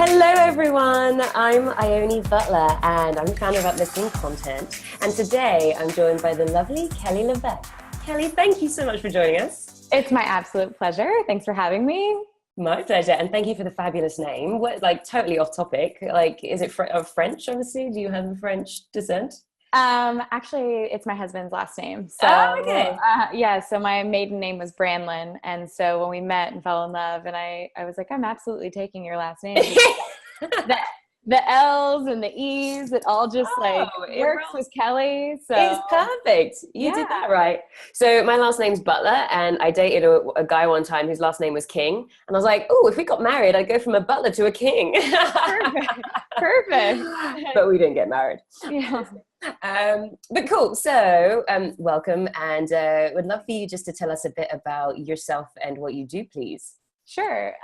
Hello everyone, I'm Ione Butler and I'm founder of Uplifting Content, and today I'm joined by the lovely Kelly LeVeque. Kelly, thank you so much for joining us. It's my absolute pleasure. Thanks for having me. My pleasure, and thank you for the fabulous name. What, like, totally off topic, like, is it French, obviously? Do you have a French descent? Actually, it's my husband's last name. Oh, okay. Yeah, so my maiden name was Branlin. And so when we met and fell in love, and I was like, I'm absolutely taking your last name. the, the L's and the E's, it all just It works rolls. with Kelly. It's So perfect. You did that right. So my last name's Butler, and I dated a guy one time whose last name was King, and I was like, oh, if we got married, I'd go from a butler to a king. perfect. Perfect. But we didn't get married. Yeah. But cool. So welcome, and would love for you just to tell us a bit about yourself and what you do, please. Sure.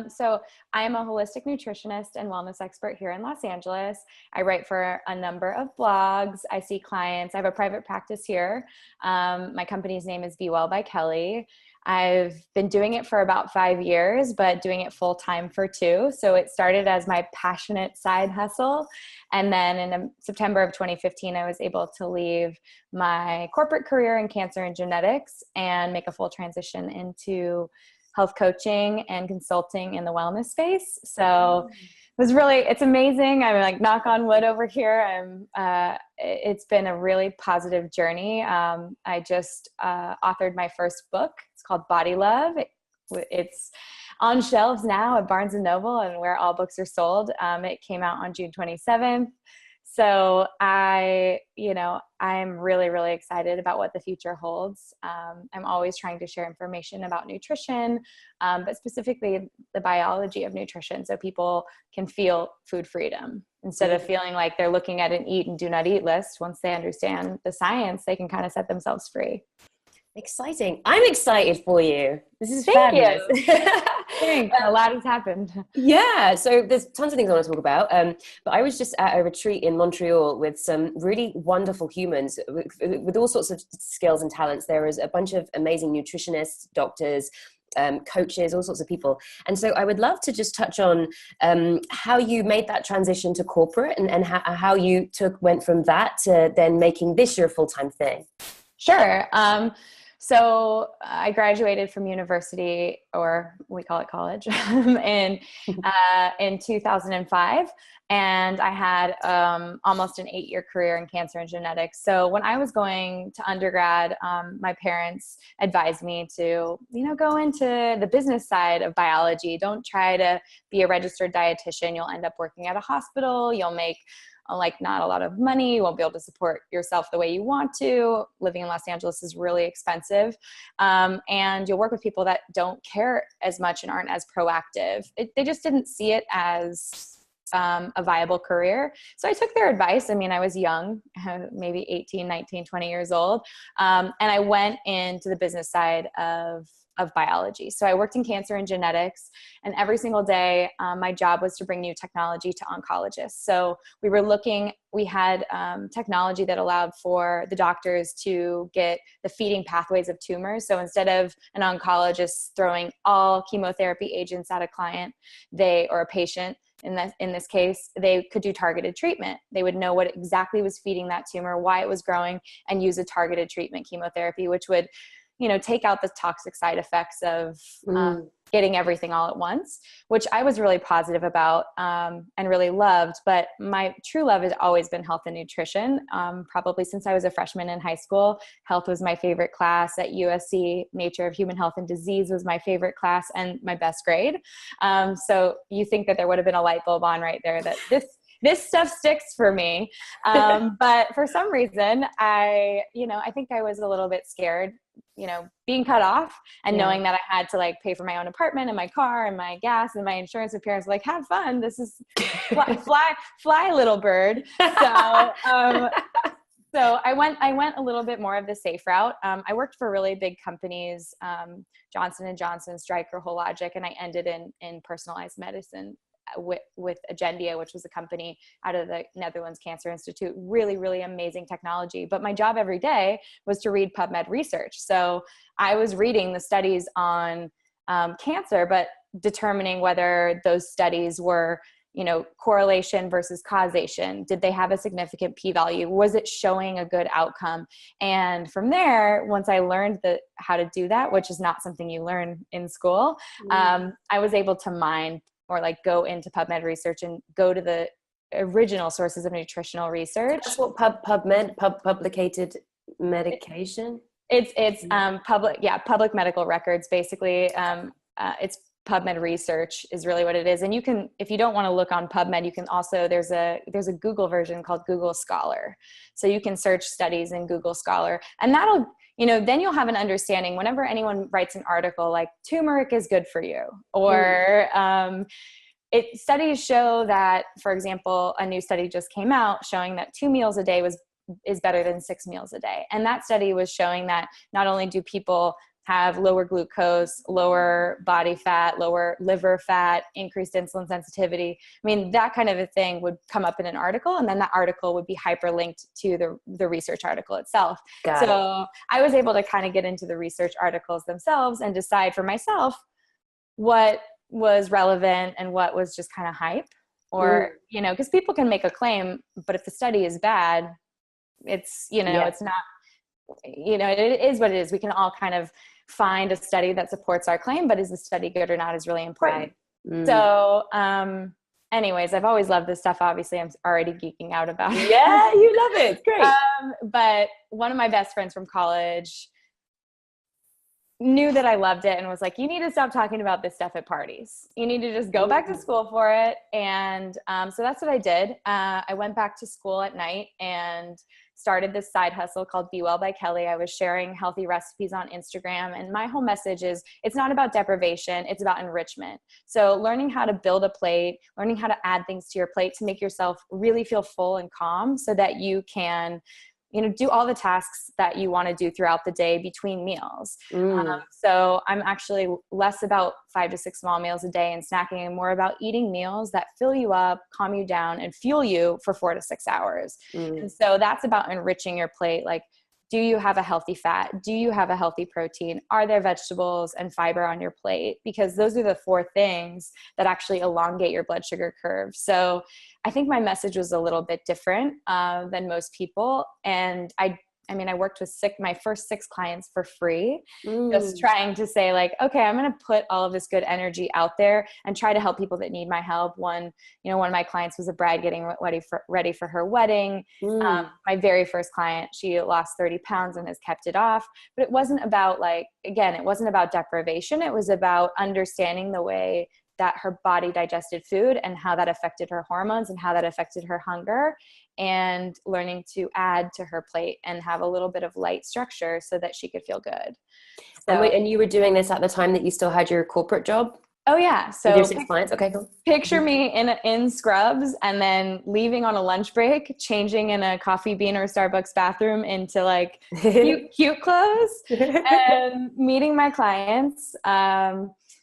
So I am a holistic nutritionist and wellness expert here in Los Angeles. I write for a number of blogs. I see clients. I have a private practice here. My company's name is Be Well by Kelly. I've been doing it for about 5 years, but doing it full time for 2. So it started as my passionate side hustle. And then in September of 2015, I was able to leave my corporate career in cancer and genetics and make a full transition into health coaching and consulting in the wellness space. So it's amazing. I'm like, knock on wood over here. It's been a really positive journey. I just authored my first book. It's called Body Love. It's on shelves now at Barnes & Noble and where all books are sold. It came out on June 27th. So I'm really, really excited about what the future holds. I'm always trying to share information about nutrition, but specifically the biology of nutrition, so people can feel food freedom instead of feeling like they're looking at an eat and do not eat list. Once they understand the science, they can kind of set themselves free. Exciting. I'm excited for you. This is Thank fabulous. you. Thanks. A lot has happened. Yeah, so there's tons of things I want to talk about. But I was just at a retreat in Montreal with some really wonderful humans with all sorts of skills and talents. There was a bunch of amazing nutritionists, doctors, coaches, all sorts of people. And so I would love to just touch on how you made that transition to corporate and how you went from that to then making this your full-time thing. Sure. So I graduated from university, or we call it college, in 2005, and I had almost an 8-year career in cancer and genetics. So when I was going to undergrad, my parents advised me to, go into the business side of biology. Don't try to be a registered dietitian. You'll end up working at a hospital. You'll make not a lot of money. You won't be able to support yourself the way you want to. Living in Los Angeles is really expensive. And you'll work with people that don't care as much and aren't as proactive. They just didn't see it as a viable career. So I took their advice. I mean, I was young, maybe 18, 19, 20 years old. And I went into the business side of biology. So I worked in cancer and genetics, and every single day, my job was to bring new technology to oncologists. So we had technology that allowed for the doctors to get the feeding pathways of tumors. So instead of an oncologist throwing all chemotherapy agents at a client, or a patient, in this case, they could do targeted treatment. They would know what exactly was feeding that tumor, why it was growing, and use a targeted treatment chemotherapy, which would take out the toxic side effects of getting everything all at once, which I was really positive about and really loved. But my true love has always been health and nutrition. Probably since I was a freshman in high school, health was my favorite class at USC. Nature of Human Health and Disease was my favorite class and my best grade. So you think that there would have been a light bulb on right there that this stuff sticks for me. But for some reason, I think I was a little bit scared, being cut off and knowing that I had to pay for my own apartment and my car and my gas and my insurance. And parents were like, have fun. This is fly little bird. So I went a little bit more of the safe route. I worked for really big companies, Johnson & Johnson, Stryker, Hologic, and I ended in personalized medicine with Agendia, which was a company out of the Netherlands Cancer Institute. Really, really amazing technology. But my job every day was to read PubMed research. So I was reading the studies on cancer, but determining whether those studies were correlation versus causation. Did they have a significant p-value? Was it showing a good outcome? And from there, once I learned how to do that, which is not something you learn in school, I was able to mine or like go into PubMed research and go to the original sources of nutritional research. That's what publicated medication. It's public medical records, basically. It's PubMed research is really what it is. And you can, if you don't want to look on PubMed, you can also, there's a Google version called Google Scholar. So you can search studies in Google Scholar, and that'll, then you'll have an understanding whenever anyone writes an article like turmeric is good for you, or studies show that, for example, a new study just came out showing that 2 meals a day is better than 6 meals a day. And that study was showing that not only do people have lower glucose, lower body fat, lower liver fat, increased insulin sensitivity. I mean, that kind of a thing would come up in an article, and then that article would be hyperlinked to the research article itself. So I was able to kind of get into the research articles themselves and decide for myself what was relevant and what was just kind of hype, or, because people can make a claim, but if the study is bad, it's, it's not, it is what it is. We can all kind of find a study that supports our claim, but is the study good or not is really important. Right. So, anyways, I've always loved this stuff. Obviously, I'm already geeking out about it. Yeah, you love it. Great. But one of my best friends from college knew that I loved it and was like, you need to stop talking about this stuff at parties. You need to just go back to school for it. And so that's what I did. I went back to school at night and started this side hustle called Be Well by Kelly. I was sharing healthy recipes on Instagram. And my whole message is, it's not about deprivation, it's about enrichment. So learning how to build a plate, learning how to add things to your plate to make yourself really feel full and calm so that you can do all the tasks that you want to do throughout the day between meals. So I'm actually less about 5 to 6 small meals a day and snacking, and more about eating meals that fill you up, calm you down, and fuel you for 4 to 6 hours. And so that's about enriching your plate. Like, do you have a healthy fat? Do you have a healthy protein? Are there vegetables and fiber on your plate? Because those are the 4 things that actually elongate your blood sugar curve. So I think my message was a little bit different than most people. And I worked with my first 6 clients for free, just trying to say like, okay, I'm going to put all of this good energy out there and try to help people that need my help. One of my clients was a bride getting ready for her wedding. My very first client, she lost 30 pounds and has kept it off. But it wasn't about it wasn't about deprivation. It was about understanding the way that her body digested food and how that affected her hormones and how that affected her hunger, and learning to add to her plate and have a little bit of light structure so that she could feel good. So, and you were doing this at the time that you still had your corporate job? Oh yeah. So with your 6 clients? Okay, cool. Picture me in scrubs and then leaving on a lunch break, changing in a Coffee Bean or Starbucks bathroom into like cute clothes, and meeting my clients,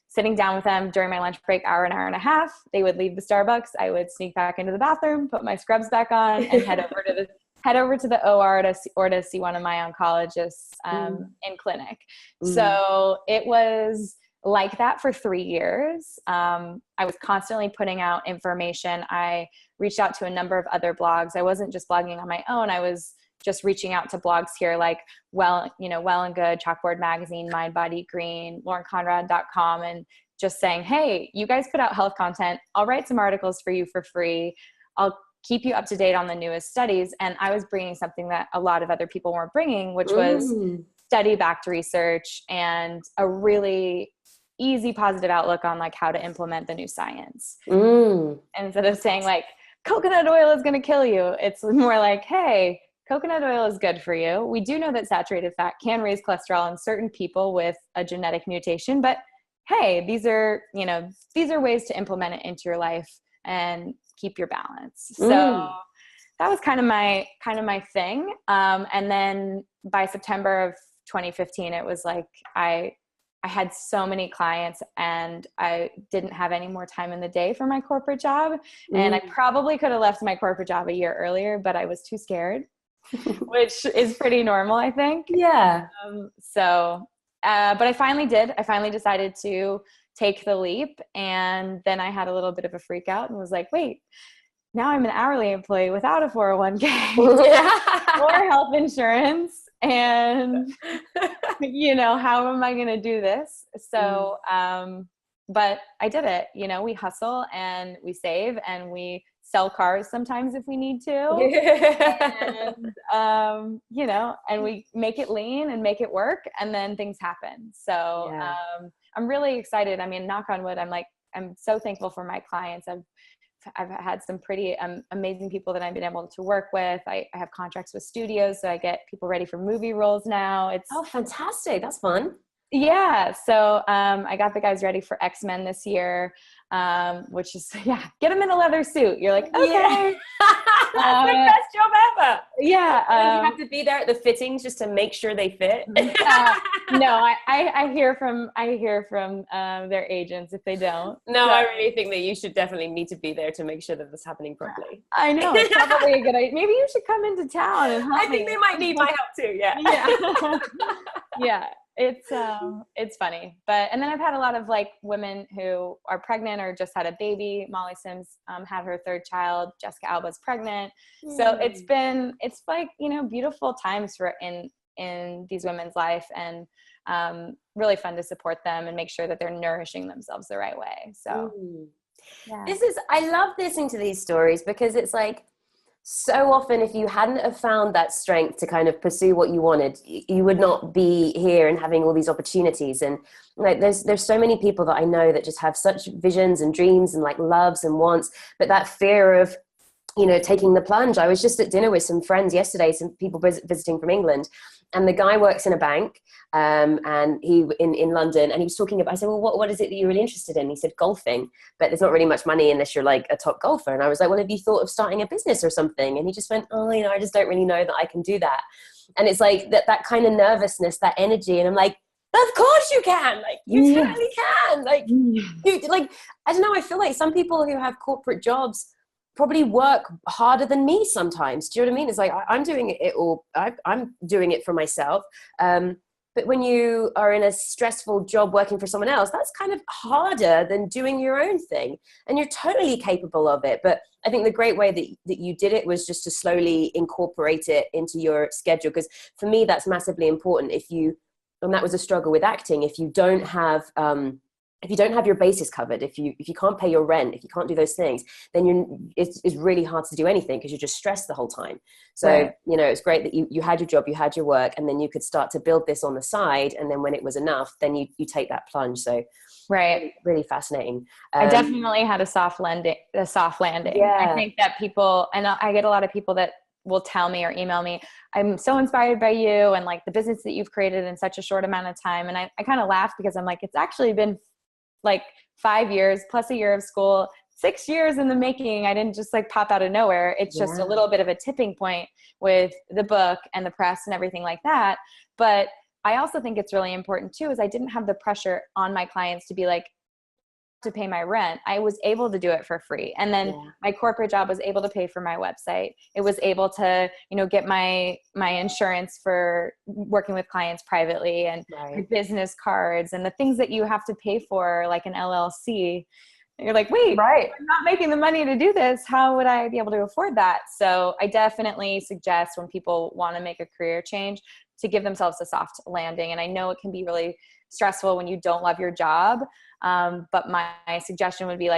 sitting down with them during my lunch break, an hour and a half. They would leave the Starbucks. I would sneak back into the bathroom, put my scrubs back on, and head over to the OR to see one of my oncologists in clinic. So it was like that for 3 years. I was constantly putting out information. I reached out to a number of other blogs. I wasn't just blogging on my own. I was just reaching out to blogs here like Well and Good, Chalkboard Magazine, Mind Body Green, LaurenConrad.com, and just saying, hey, you guys put out health content. I'll write some articles for you for free. I'll keep you up to date on the newest studies. And I was bringing something that a lot of other people weren't bringing, which was study-backed research and a really easy, positive outlook on like how to implement the new science. Instead of saying like, coconut oil is going to kill you, it's more like, hey, coconut oil is good for you. We do know that saturated fat can raise cholesterol in certain people with a genetic mutation, but hey, these are ways to implement it into your life and keep your balance. So that was kind of my thing. And then by September of 2015, it was like, I had so many clients and I didn't have any more time in the day for my corporate job. And I probably could have left my corporate job a year earlier, but I was too scared. Which is pretty normal, I think. Yeah. But I finally did. I finally decided to take the leap. And then I had a little bit of a freak out and was like, wait, now I'm an hourly employee without a 401k or health insurance. And, how am I going to do this? So, but I did it. We hustle and we save and we sell cars sometimes if we need to. And, and we make it lean and make it work, and then things happen. So I'm really excited. I mean, knock on wood, I'm so thankful for my clients. I've had some pretty amazing people that I've been able to work with. I have contracts with studios, so I get people ready for movie roles now. It's fantastic. That's fun. Yeah. So I got the guys ready for X-Men this year, which is, get them in a leather suit. You're like, okay. That's the best job ever. Yeah. You have to be there at the fittings just to make sure they fit. No, I hear from their agents if they don't. No, so, I really think that you should definitely need to be there to make sure that this is happening properly. I know. It's probably a good idea. Maybe you should come into town and help I think they might need my help too. Yeah. Yeah. It's funny, and then I've had a lot of women who are pregnant or just had a baby. Molly Sims had her third child. Jessica Alba's pregnant. So it's beautiful times in these women's life, and really fun to support them and make sure that they're nourishing themselves the right way. So I love listening to these stories, because it's so often, if you hadn't have found that strength to kind of pursue what you wanted, you would not be here and having all these opportunities. And there's so many people that I know that just have such visions and dreams and loves and wants, but that fear of, taking the plunge. I was just at dinner with some friends yesterday, some people visiting from England, and the guy works in a bank, and he in London, and he was talking about, I said, well, what is it that you're really interested in? He said, golfing, but there's not really much money unless you're a top golfer. And I was like, well, have you thought of starting a business or something? And he just went, oh, I just don't really know that I can do that. And it's that kind of nervousness, that energy. And I'm like, of course you can. You totally can. I don't know. I feel like some people who have corporate jobs probably work harder than me sometimes. Do you know what I mean? It's I'm doing it all. I'm doing it for myself. But when you are in a stressful job working for someone else, that's kind of harder than doing your own thing. And you're totally capable of it. But I think the great way that you did it was just to slowly incorporate it into your schedule. Because for me, that's massively important. And that was a struggle with acting. If you don't have your bases covered, if you can't pay your rent, if you can't do those things, then it's really hard to do anything, because you're just stressed the whole time. So, right. It's great that you had your job, you had your work, and then you could start to build this on the side. And then when it was enough, then you take that plunge. So right. Really fascinating. I definitely had a soft landing. Yeah. I think that people, and I get a lot of people that will tell me or email me, I'm so inspired by you and the business that you've created in such a short amount of time. And I kind of laugh, because I'm it's actually been 5 years plus a year of school, 6 years in the making. I didn't just pop out of nowhere. It's just a little bit of a tipping point with the book and the press and everything like that. But I also think it's really important too, is I didn't have the pressure on my clients to be to pay my rent. I was able to do it for free. And then my corporate job was able to pay for my website. It was able to, get my insurance for working with clients privately, and my business cards and the things that you have to pay for, like an LLC. And you're wait, I'm not making the money to do this. How would I be able to afford that? So I definitely suggest, when people want to make a career change, to give themselves a soft landing. And I know it can be really stressful when you don't love your job. But my suggestion would be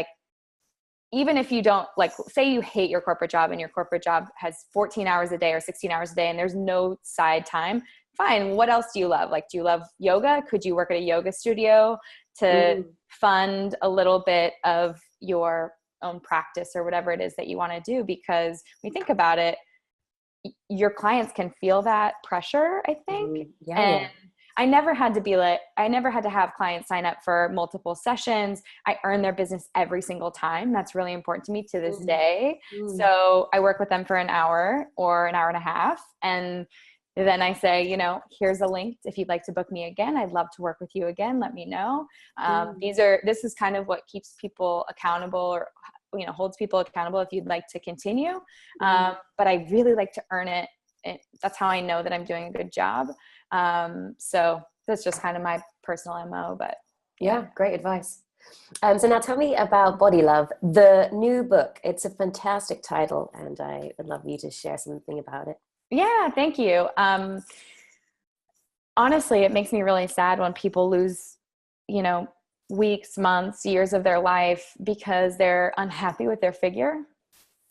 even if you don't say you hate your corporate job, and your corporate job has 14 hours a day or 16 hours a day, and there's no side time, fine. What else do you love? Do you love yoga? Could you work at a yoga studio to fund a little bit of your own practice or whatever it is that you want to do? Because when you think about it, your clients can feel that pressure, I think. And I never had to have clients sign up for multiple sessions. I earn their business every single time. That's really important to me to this day. So I work with them for an hour or an hour and a half. And then I say, here's a link. If you'd like to book me again, I'd love to work with you again. Let me know. This is kind of what keeps people accountable, or, holds people accountable if you'd like to continue. But I really like to earn it. That's how I know that I'm doing a good job. So that's just kind of my personal MO, but yeah, great advice. So now tell me about Body Love, the new book. It's a fantastic title, and I would love you to share something about it. Yeah, thank you. Honestly, it makes me really sad when people lose, you know, weeks, months, years of their life because they're unhappy with their figure.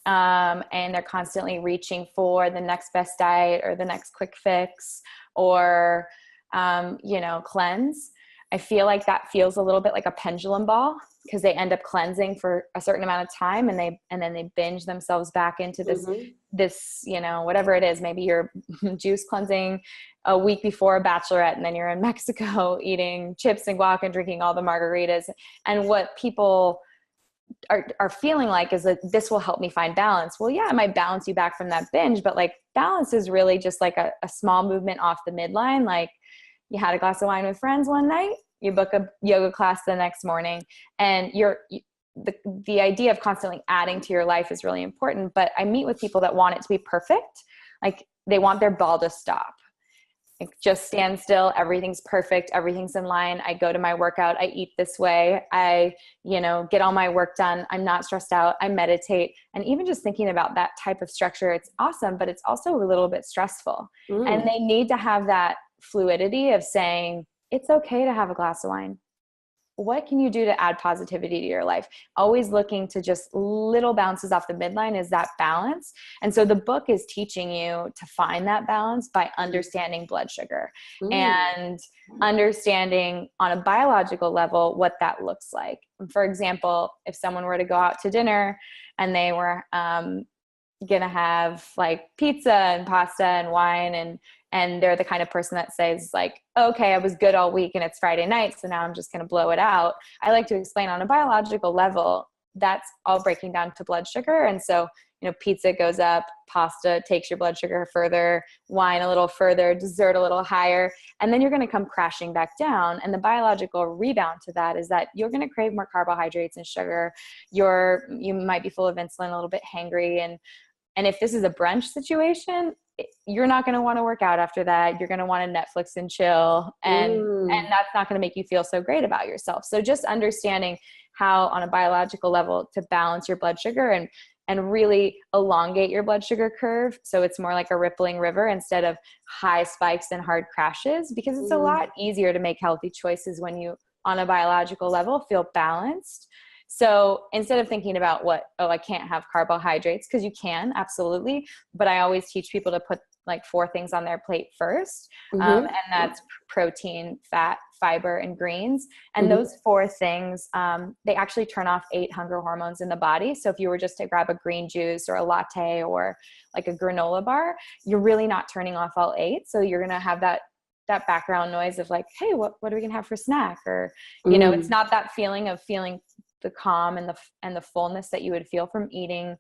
And they're constantly reaching for the next best diet or the next quick fix or, cleanse. I feel like that feels a little bit like a pendulum ball because they end up cleansing for a certain amount of time and then they binge themselves back into this, whatever it is. Maybe you're juice cleansing a week before a bachelorette and then you're in Mexico eating chips and guac and drinking all the margaritas. And what people are feeling like is that this will help me find balance. Well, yeah, it might balance you back from that binge, but like balance is really just like a small movement off the midline. Like you had a glass of wine with friends one night, you book a yoga class the next morning, and the idea of constantly adding to your life is really important. But I meet with people that want it to be perfect. Like they want their ball to stop. Like just stand still. Everything's perfect. Everything's in line. I go to my workout. I eat this way. I, get all my work done. I'm not stressed out. I meditate. And even just thinking about that type of structure, it's awesome, but it's also a little bit stressful. And they need to have that fluidity of saying, it's okay to have a glass of wine. What can you do to add positivity to your life? Always looking to just little bounces off the midline is that balance. And so the book is teaching you to find that balance by understanding blood sugar and understanding on a biological level what that looks like. For example, if someone were to go out to dinner and they were gonna have like pizza and pasta and wine and they're the kind of person that says like, okay, I was good all week and it's Friday night, so now I'm just going to blow it out. I like to explain on a biological level, that's all breaking down to blood sugar. And so, pizza goes up, pasta takes your blood sugar further, wine a little further, dessert a little higher, and then you're going to come crashing back down. And the biological rebound to that is that you're going to crave more carbohydrates and sugar. You might be full of insulin, a little bit hangry. And if this is a brunch situation, you're not going to want to work out after that. You're going to want to Netflix and chill. And that's not going to make you feel so great about yourself. So just understanding how on a biological level to balance your blood sugar and really elongate your blood sugar curve. So it's more like a rippling river instead of high spikes and hard crashes, because it's a lot easier to make healthy choices when you, on a biological level, feel balanced. So instead of thinking about I can't have carbohydrates, because you can, absolutely. But I always teach people to put like 4 things on their plate first. And that's protein, fat, fiber, and greens. And those 4 things, they actually turn off 8 hunger hormones in the body. So if you were just to grab a green juice or a latte or like a granola bar, you're really not turning off all 8. So you're going to have that background noise of like, hey, what are we going to have for snack? Or, it's not that feeling of feeling the calm and the fullness that you would feel from eating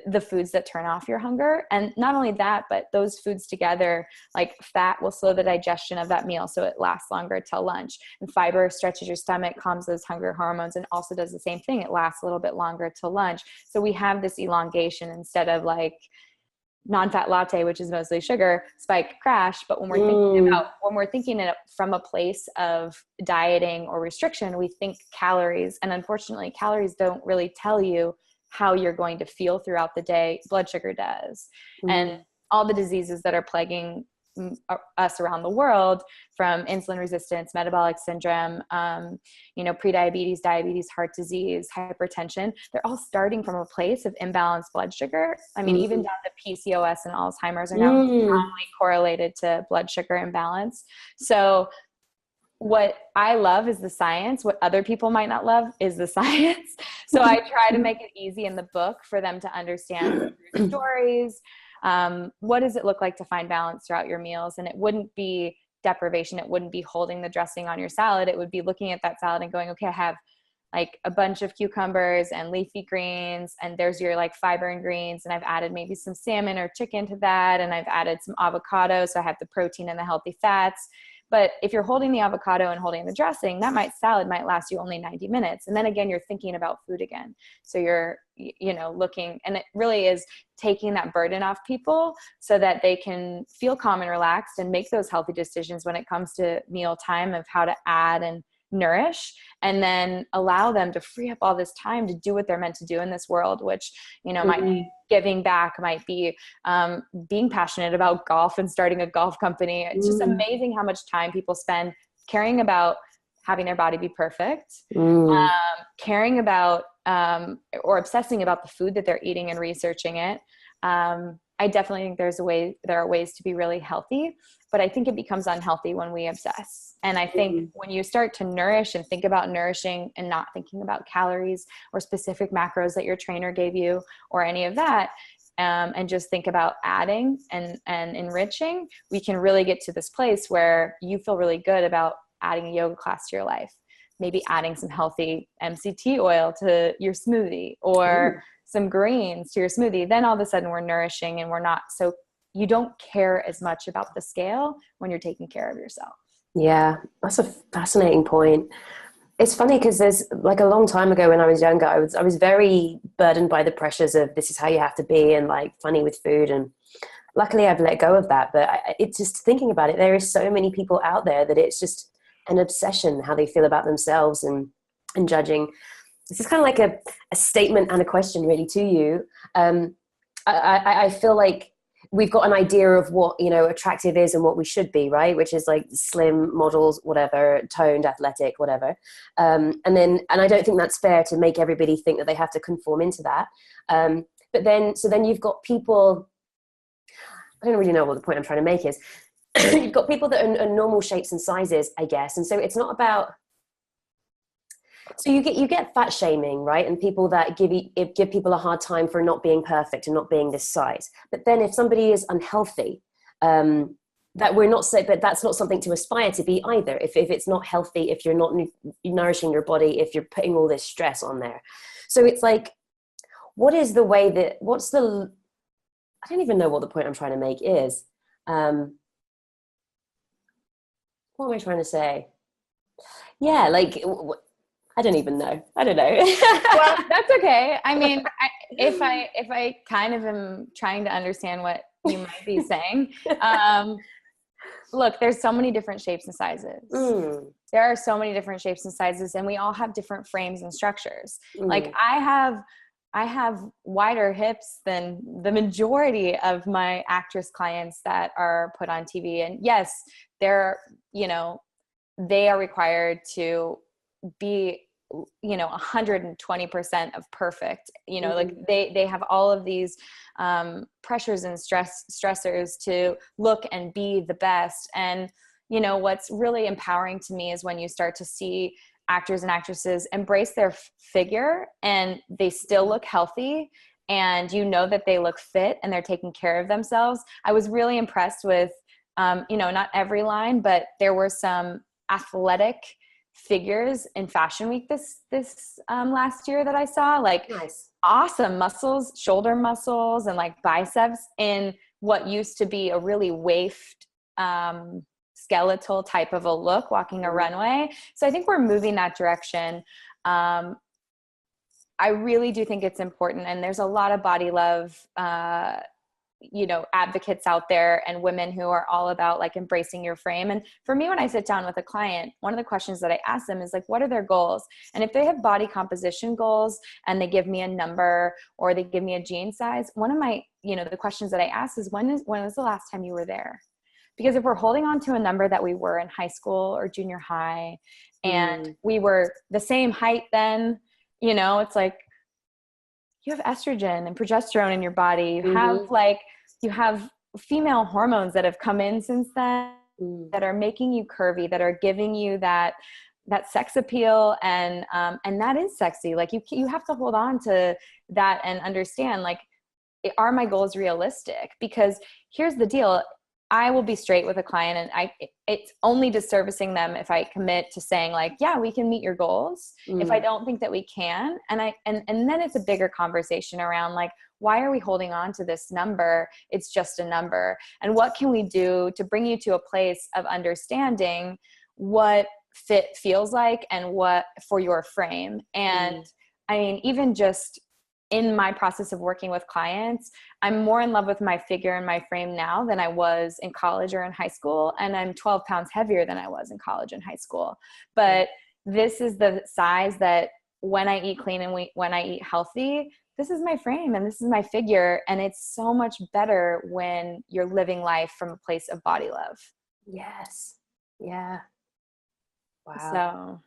the foods that turn off your hunger. And not only that, but those foods together, like fat will slow the digestion of that meal so it lasts longer till lunch. And fiber stretches your stomach, calms those hunger hormones, and also does the same thing. It lasts a little bit longer till lunch. So we have this elongation instead of like non-fat latte, which is mostly sugar, spike, crash. But when we're thinking it from a place of dieting or restriction, we think calories. And unfortunately, calories don't really tell you how you're going to feel throughout the day. Blood sugar does. And all the diseases that are plaguing us around the world, from insulin resistance, metabolic syndrome, prediabetes, diabetes, heart disease, hypertension, they're all starting from a place of imbalanced blood sugar. I mean, even down to PCOS and Alzheimer's are now strongly correlated to blood sugar imbalance. So what I love is the science. What other people might not love is the science. So I try to make it easy in the book for them to understand through stories. What does it look like to find balance throughout your meals? And it wouldn't be deprivation. It wouldn't be holding the dressing on your salad. It would be looking at that salad and going, okay, I have like a bunch of cucumbers and leafy greens, and there's your like fiber and greens. And I've added maybe some salmon or chicken to that. And I've added some avocado. So I have the protein and the healthy fats. But if you're holding the avocado and holding the dressing, salad might last you only 90 minutes. And then again, you're thinking about food again. So you're, looking, and it really is taking that burden off people so that they can feel calm and relaxed and make those healthy decisions when it comes to meal time of how to add and nourish, and then allow them to free up all this time to do what they're meant to do in this world, which, you know, might be giving back, might be being passionate about golf and starting a golf company. It's just amazing how much time people spend caring about having their body be perfect, caring about or obsessing about the food that they're eating and researching it. I definitely think there are ways to be really healthy, but I think it becomes unhealthy when we obsess. And I think when you start to nourish and think about nourishing and not thinking about calories or specific macros that your trainer gave you or any of that, and just think about adding and enriching, we can really get to this place where you feel really good about adding a yoga class to your life, maybe adding some healthy MCT oil to your smoothie or some greens to your smoothie. Then all of a sudden we're nourishing, and you don't care as much about the scale when you're taking care of yourself. Yeah, that's a fascinating point. It's funny because there's like a long time ago when I was younger, I was very burdened by the pressures of this is how you have to be and like funny with food. And luckily I've let go of that. But it's just thinking about it, there is so many people out there that it's just an obsession how they feel about themselves and judging. This is kind of like a statement and a question really to you. I feel like we've got an idea of what, you know, attractive is and what we should be, right? Which is like slim models, whatever, toned, athletic, whatever. And I don't think that's fair to make everybody think that they have to conform into that. But then you've got people, I don't really know what the point I'm trying to make is. You've got people that are normal shapes and sizes, I guess. And so it's not about, so you get fat shaming, right? And people that give people a hard time for not being perfect and not being this size. But then if somebody is unhealthy, that we're not but that's not something to aspire to be either. If it's not healthy, if you're not nourishing your body, if you're putting all this stress on there. So it's like, I don't even know what the point I'm trying to make is. What am I trying to say? Yeah, like, I don't even know. I don't know. Well, that's okay. I mean, if I kind of am trying to understand what you might be saying, look, there's so many different shapes and sizes. There are so many different shapes and sizes, and we all have different frames and structures. Like I have wider hips than the majority of my actress clients that are put on TV. And yes, they are required to be, 120% of perfect, like they have all of these pressures and stressors to look and be the best. And, what's really empowering to me is when you start to see actors and actresses embrace their figure and they still look healthy, and that they look fit and they're taking care of themselves. I was really impressed with, not every line, but there were some athletic figures in Fashion Week this last year that I saw, like nice. Awesome muscles, shoulder muscles, and like biceps in what used to be a really waifed, skeletal type of a look, walking a runway. So I think we're moving that direction. I really do think it's important. And there's a lot of body love, advocates out there and women who are all about like embracing your frame. And for me, when I sit down with a client, one of the questions that I ask them is like, what are their goals? And if they have body composition goals and they give me a number or they give me a jean size, one of my, the questions that I ask is when was the last time you were there? Because if we're holding on to a number that we were in high school or junior high, and we were the same height then, it's like, you have estrogen and progesterone in your body. You have female hormones that have come in since then that are making you curvy, that are giving you that sex appeal. And that is sexy. Like you have to hold on to that and understand, like, are my goals realistic? Because here's the deal. I will be straight with a client, and it's only disservicing them if I commit to saying like, yeah, we can meet your goals. If I don't think that we can, and then it's a bigger conversation around like, why are we holding on to this number? It's just a number. And what can we do to bring you to a place of understanding what fit feels like and what for your frame? And I mean, even just in my process of working with clients, I'm more in love with my figure and my frame now than I was in college or in high school. And I'm 12 pounds heavier than I was in college and high school. But this is the size that when I eat clean and when I eat healthy, this is my frame and this is my figure. And it's so much better when you're living life from a place of body love. Yes. Yeah. Wow.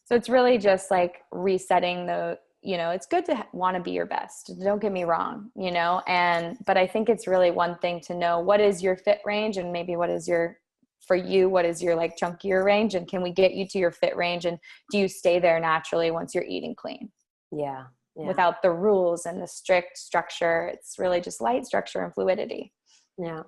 So it's really just like resetting it's good to want to be your best. Don't get me wrong, but I think it's really one thing to know what is your fit range and maybe what is your like chunkier range, and can we get you to your fit range, and do you stay there naturally once you're eating clean? Yeah. Without the rules and the strict structure. It's really just light, structure, and fluidity. Yeah.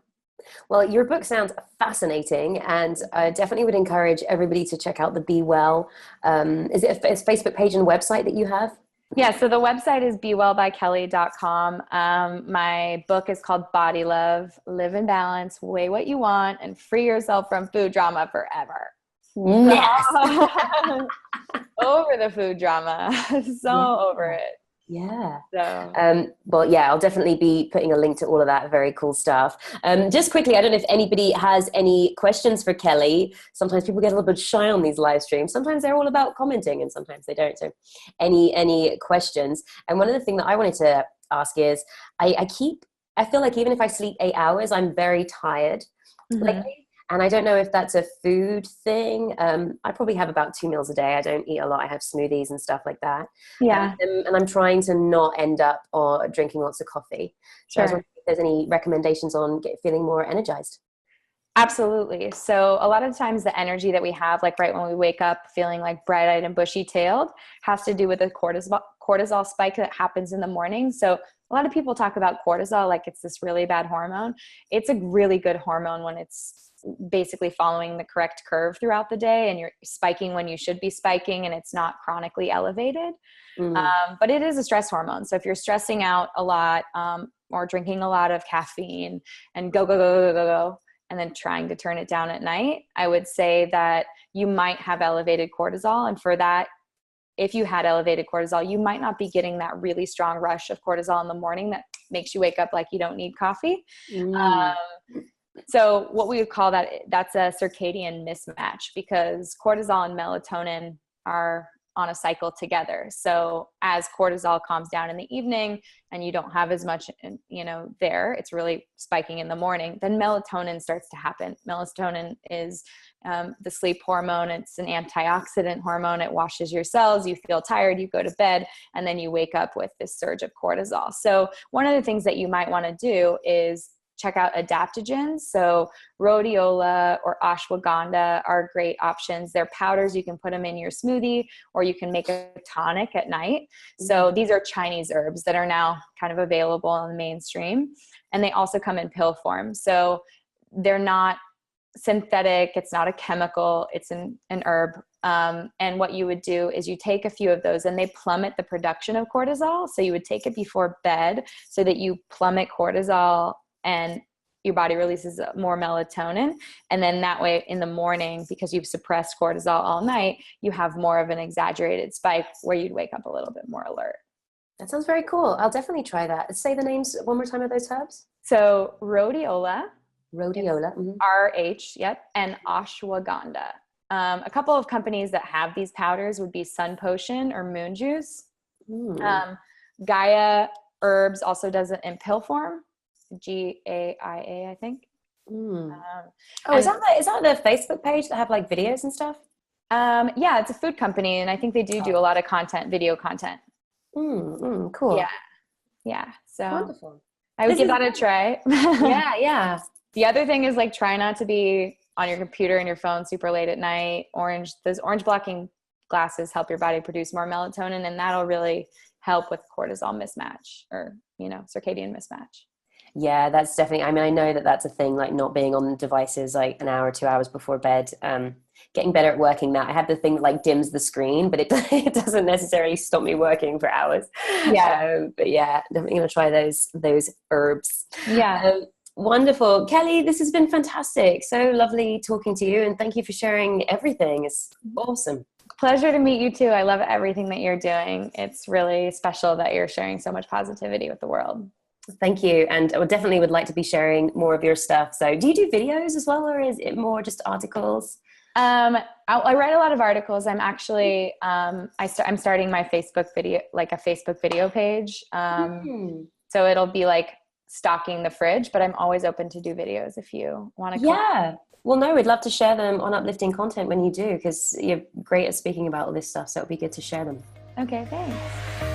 Well, your book sounds fascinating, and I definitely would encourage everybody to check out the Be Well. Is it a Facebook page and website that you have? Yeah, so the website is bewellbykelly.com. My book is called Body Love, Live in Balance, Weigh What You Want, and Free Yourself from Food Drama Forever. Yes. Over the food drama. Over it. Yeah. So. Well, yeah, I'll definitely be putting a link to all of that. Very cool stuff. Just quickly, I don't know if anybody has any questions for Kelly. Sometimes people get a little bit shy on these live streams. Sometimes they're all about commenting and sometimes they don't. So any questions? And one of the things that I wanted to ask is I feel like even if I sleep 8 hours, I'm very tired. Mm-hmm. And I don't know if that's a food thing. I probably have about 2 meals a day. I don't eat a lot. I have smoothies and stuff like that. Yeah. And I'm trying to not end up or drinking lots of coffee. So I was wondering if there's any recommendations on feeling more energized. Absolutely. So a lot of times the energy that we have, like right when we wake up feeling like bright-eyed and bushy-tailed, has to do with a cortisol spike that happens in the morning. So a lot of people talk about cortisol like it's this really bad hormone. It's a really good hormone when it's basically following the correct curve throughout the day and you're spiking when you should be spiking and it's not chronically elevated. But it is a stress hormone. So if you're stressing out a lot or drinking a lot of caffeine and go, and then trying to turn it down at night, I would say that you might have elevated cortisol. And for that, if you had elevated cortisol, you might not be getting that really strong rush of cortisol in the morning that makes you wake up like you don't need coffee. So what we would call that's a circadian mismatch, because cortisol and melatonin are on a cycle together. So as cortisol calms down in the evening and you don't have as much, it's really spiking in the morning, then melatonin starts to happen. Melatonin is the sleep hormone. It's an antioxidant hormone. It washes your cells. You feel tired, you go to bed, and then you wake up with this surge of cortisol. So one of the things that you might want to do is check out adaptogens. So rhodiola or ashwagandha are great options. They're powders. You can put them in your smoothie or you can make a tonic at night. So these are Chinese herbs that are now kind of available in the mainstream. And they also come in pill form. So they're not synthetic. It's not a chemical. It's an herb. And what you would do is you take a few of those and they plummet the production of cortisol. So you would take it before bed so that you plummet cortisol and your body releases more melatonin. And then that way in the morning, because you've suppressed cortisol all night, you have more of an exaggerated spike where you'd wake up a little bit more alert. That sounds very cool. I'll definitely try that. Say the names one more time of those herbs. So rhodiola. RH, yep. And ashwagandha. A couple of companies that have these powders would be Sun Potion or Moon Juice. Gaia Herbs also does it in pill form. GAIA, I think. Is that the Facebook page that have like videos and stuff? Yeah, it's a food company, and I think they do a lot of video content. Cool. Yeah. So wonderful. I would give that a try. Yeah. The other thing is like try not to be on your computer and your phone super late at night. Those orange blocking glasses help your body produce more melatonin, and that'll really help with cortisol mismatch or circadian mismatch. Yeah, that's definitely, I know that that's a thing, like not being on devices like an hour or 2 hours before bed, getting better at working that. I have the thing that like dims the screen, but it doesn't necessarily stop me working for hours. But yeah, definitely going to try those herbs. Yeah. Wonderful. Kelly, this has been fantastic. So lovely talking to you, and thank you for sharing everything. It's awesome. Pleasure to meet you too. I love everything that you're doing. It's really special that you're sharing so much positivity with the world. Thank you. And I definitely would like to be sharing more of your stuff. So do you do videos as well, or is it more just articles? I write a lot of articles. I'm actually, I'm starting my Facebook video, like a Facebook video page. So it'll be like stocking the fridge, but I'm always open to do videos if you want to. Yeah. Well, no, we'd love to share them on Uplifting Content when you do, because you're great at speaking about all this stuff. So it'll be good to share them. Okay, thanks.